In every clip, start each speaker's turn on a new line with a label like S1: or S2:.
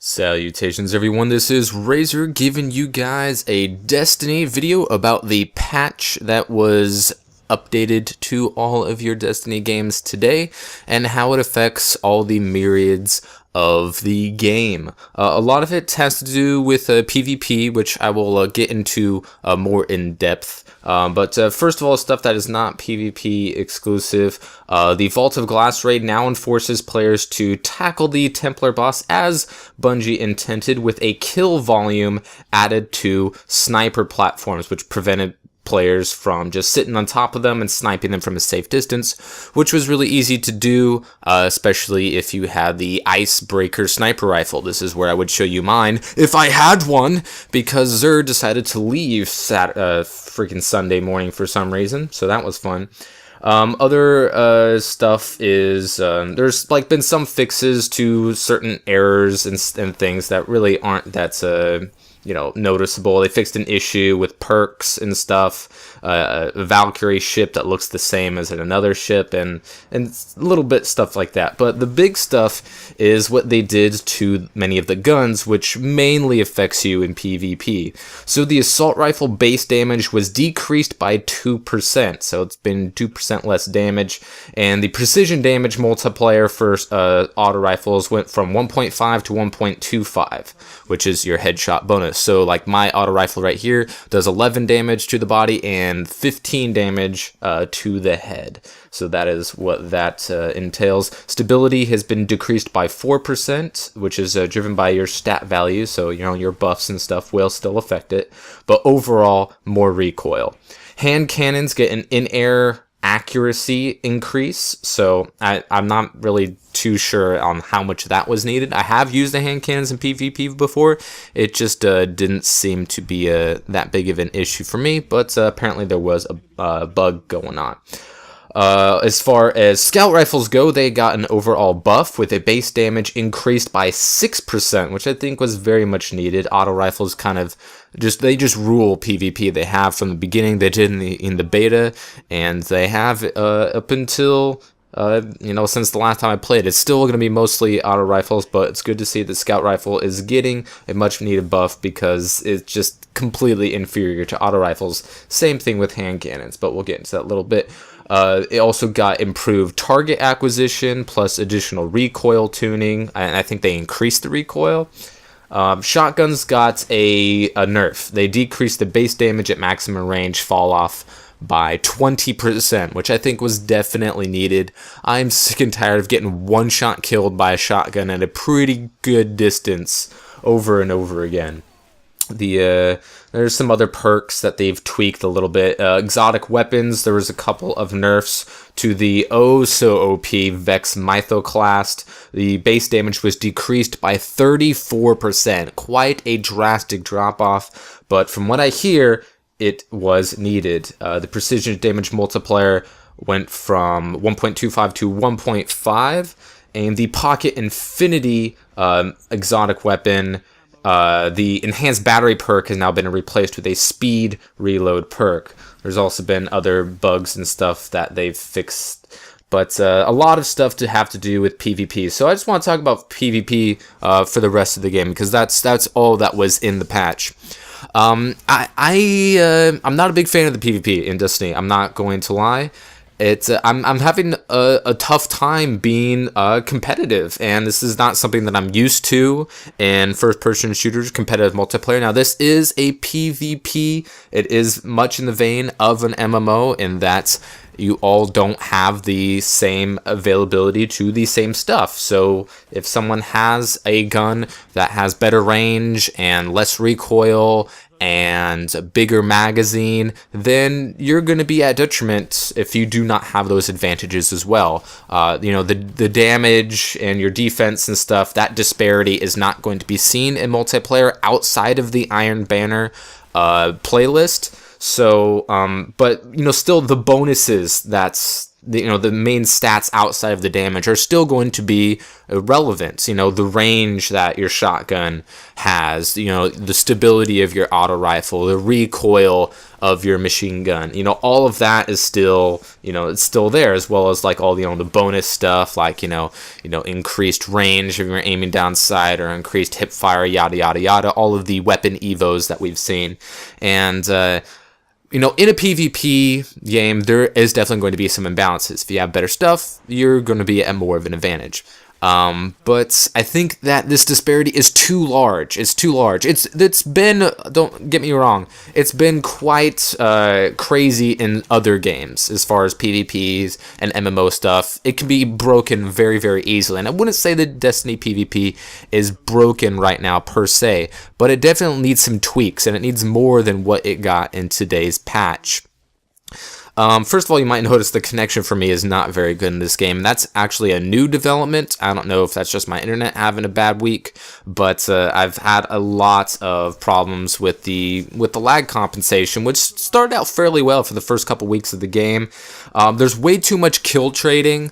S1: Salutations everyone, this is Razor giving you guys a Destiny video about the patch that was updated to all of your Destiny games today and how it affects all the myriads of the game. A lot of it has to do with PvP, which I will get into more in depth. But first of all, stuff that is not PvP exclusive. The Vault of Glass raid now enforces players to tackle the Templar boss as Bungie intended, with a kill volume added to sniper platforms, which prevented players from just sitting on top of them and sniping them from a safe distance, which was really easy to do, especially if you had the Icebreaker sniper rifle. This is where I would show you mine if I had one, because Xur decided to leave freaking Sunday morning for some reason, so that was fun. Other stuff is there's been some fixes to certain errors and things that really aren't that noticeable. They fixed an issue with perks and stuff, a Valkyrie ship that looks the same as another ship, and a little bit stuff like that. But the big stuff is what they did to many of the guns, which mainly affects you in PvP. So the assault rifle base damage was decreased by 2%, so it's been 2% less damage, and the precision damage multiplier for auto rifles went from 1.5 to 1.25, which is your headshot bonus. So like my auto rifle right here does 11 damage to the body and 15 damage to the head. So that is what that entails. Stability has been decreased by 4%, which is driven by your stat value. So your buffs and stuff will still affect it, but overall more recoil. Hand cannons get an in-air accuracy increase, so I'm not really too sure on how much that was needed. I have used the hand cannons in PvP before. It just didn't seem to be that big of an issue for me, but apparently there was a bug going on. As far as scout rifles go, they got an overall buff with a base damage increased by 6%, which I think was very much needed. Auto rifles kind of just rule PvP. They have from the beginning. They did in the beta, and they have up until since the last time I played. It's still going to be mostly auto rifles, but it's good to see that scout rifle is getting a much needed buff because it's just completely inferior to auto rifles. Same thing with hand cannons, but we'll get into that a little bit. It also got improved target acquisition plus additional recoil tuning, and I think they increased the recoil. Shotguns got a nerf. They decreased the base damage at maximum range fall off by 20%, which I think was definitely needed. I'm sick and tired of getting one shot killed by a shotgun at a pretty good distance over and over again. There's some other perks that they've tweaked a little bit. Exotic weapons, there was a couple of nerfs to the OP Vex Mythoclast. The base damage was decreased by 34%. Quite a drastic drop off, but from what I hear, it was needed. The precision damage multiplier went from 1.25 to 1.5, and the Pocket Infinity exotic weapon, the enhanced battery perk has now been replaced with a speed reload perk. There's also been other bugs and stuff that they've fixed, but a lot of stuff to have to do with PvP. So I just want to talk about PvP for the rest of the game, because that's all that was in the patch. I'm not a big fan of the PvP in Destiny. I'm not going to lie. I'm having a tough time being competitive, and this is not something that I'm used to in first-person shooters, competitive multiplayer. Now, this is a PvP. It is much in the vein of an MMO in that you all don't have the same availability to the same stuff. So if someone has a gun that has better range and less recoil and a bigger magazine, then you're going to be at detriment if you do not have those advantages as well. The damage and your defense and stuff, that disparity is not going to be seen in multiplayer outside of the Iron Banner playlist. So, but still the bonuses, that's the main stats outside of the damage are still going to be relevant. The range that your shotgun has, the stability of your auto rifle, the recoil of your machine gun, all of that is still, it's still there, as well as like all the bonus stuff, like increased range if you're aiming down sight, or increased hip fire, yada yada yada, all of the weapon evos that we've seen. And in a PvP game, there is definitely going to be some imbalances. If you have better stuff, you're going to be at more of an advantage. But I think that this disparity is too large. It's too large. It's been, don't get me wrong, it's been quite crazy in other games as far as PvPs and MMO stuff. It can be broken very, very easily. And I wouldn't say that Destiny PvP is broken right now per se, but it definitely needs some tweaks, and it needs more than what it got in today's patch. First of all, you might notice the connection for me is not very good in this game. That's actually a new development. I don't know if that's just my internet having a bad week, but I've had a lot of problems with the lag compensation, which started out fairly well for the first couple weeks of the game. There's way too much kill trading,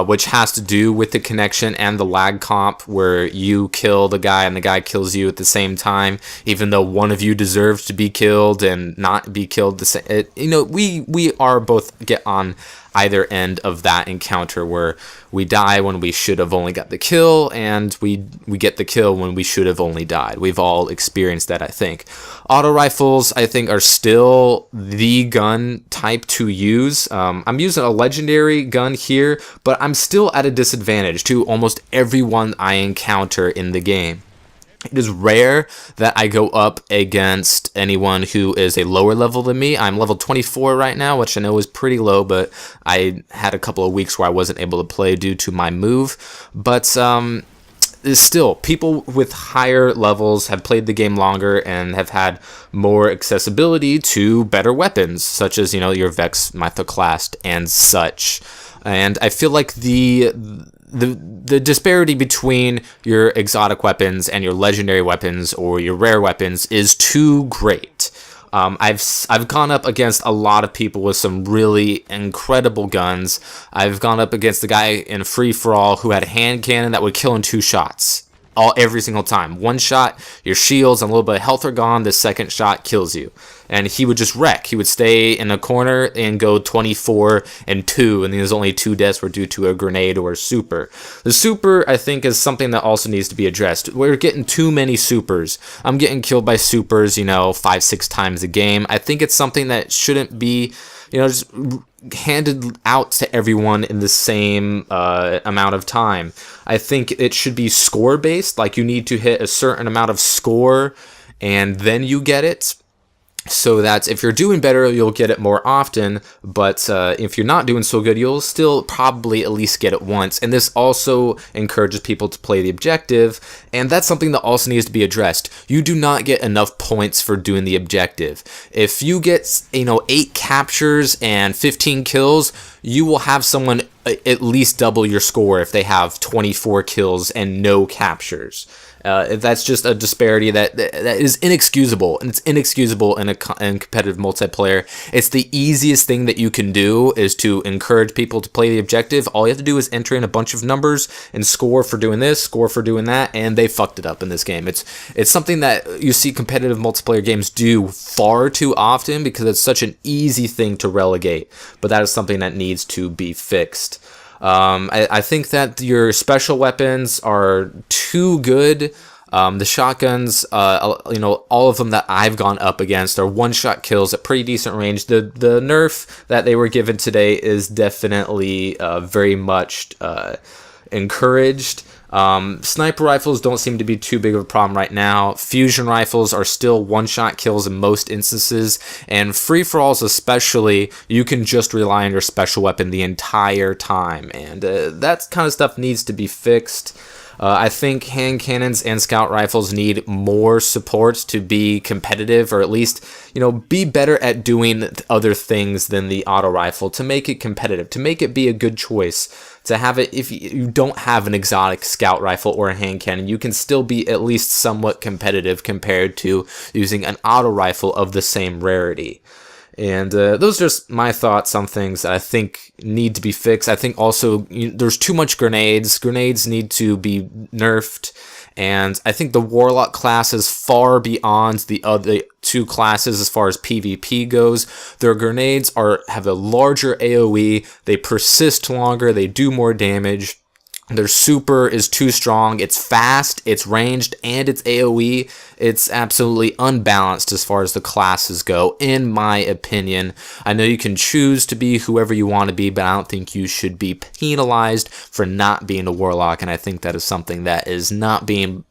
S1: which has to do with the connection and the lag comp, where you kill the guy and the guy kills you at the same time, even though one of you deserves to be killed and not be killed the same. We are both get on either end of that encounter, where we die when we should have only got the kill, and we get the kill when we should have only died. We've all experienced that, I think. Auto rifles, I think, are still the gun type to use. I'm using a legendary gun here, but I'm still at a disadvantage to almost everyone I encounter in the game. It is rare that I go up against anyone who is a lower level than me. I'm level 24 right now, which I know is pretty low, but I had a couple of weeks where I wasn't able to play due to my move. But still, people with higher levels have played the game longer and have had more accessibility to better weapons, such as, your Vex Mythoclast and such. And I feel like the disparity between your exotic weapons and your legendary weapons or your rare weapons is too great. I've gone up against a lot of people with some really incredible guns. I've gone up against the guy in Free For All who had a hand cannon that would kill in 2 shots. Every single time. 1 shot, your shields and a little bit of health are gone. The second shot kills you. And he would just wreck. He would stay in a corner and go 24 and 2, and his only 2 deaths were due to a grenade or a super. The super, I think, is something that also needs to be addressed. We're getting too many supers. I'm getting killed by supers, 5-6 times a game. I think it's something that shouldn't be, just handed out to everyone in the same amount of time. I think it should be score based, like you need to hit a certain amount of score and then you get it. So that if you're doing better, you'll get it more often, but if you're not doing so good, you'll still probably at least get it once. And this also encourages people to play the objective, and that's something that also needs to be addressed. You do not get enough points for doing the objective. If you get 8 captures and 15 kills, you will have someone at least double your score if they have 24 kills and no captures. That's just a disparity that is inexcusable, and it's inexcusable in competitive multiplayer. It's the easiest thing that you can do is to encourage people to play the objective. All you have to do is enter in a bunch of numbers and score for doing this, score for doing that, and they fucked it up in this game. It's something that you see competitive multiplayer games do far too often because it's such an easy thing to relegate, but that is something that needs to be fixed. I think that your special weapons are too good. The shotguns, all of them that I've gone up against are 1-shot kills at pretty decent range. The nerf that they were given today is definitely very much encouraged. Sniper rifles don't seem to be too big of a problem right now. Fusion rifles are still 1-shot kills in most instances, and free-for-alls especially, you can just rely on your special weapon the entire time, and that kind of stuff needs to be fixed. I think hand cannons and scout rifles need more support to be competitive, or at least, be better at doing other things than the auto rifle to make it competitive, to make it be a good choice. To have it, if you don't have an exotic scout rifle or a hand cannon, you can still be at least somewhat competitive compared to using an auto rifle of the same rarity. And those are just my thoughts on things that I think need to be fixed. I think also there's too much grenades. Grenades need to be nerfed. And I think the Warlock class is far beyond the other two classes as far as PvP goes. Their grenades have a larger AoE, they persist longer, they do more damage. Their super is too strong, it's fast, it's ranged, and it's AoE. It's absolutely unbalanced as far as the classes go, in my opinion. I know you can choose to be whoever you want to be, but I don't think you should be penalized for not being a Warlock, and I think that is something that is not being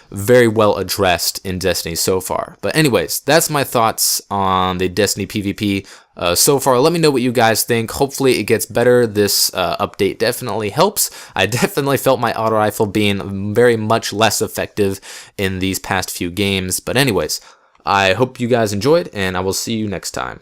S1: very well addressed in Destiny so far. But anyways, that's my thoughts on the Destiny PvP so far. Let me know what you guys think. Hopefully it gets better. This update definitely helps. I definitely felt my auto rifle being very much less effective in these past few games. But anyways, I hope you guys enjoyed, and I will see you next time.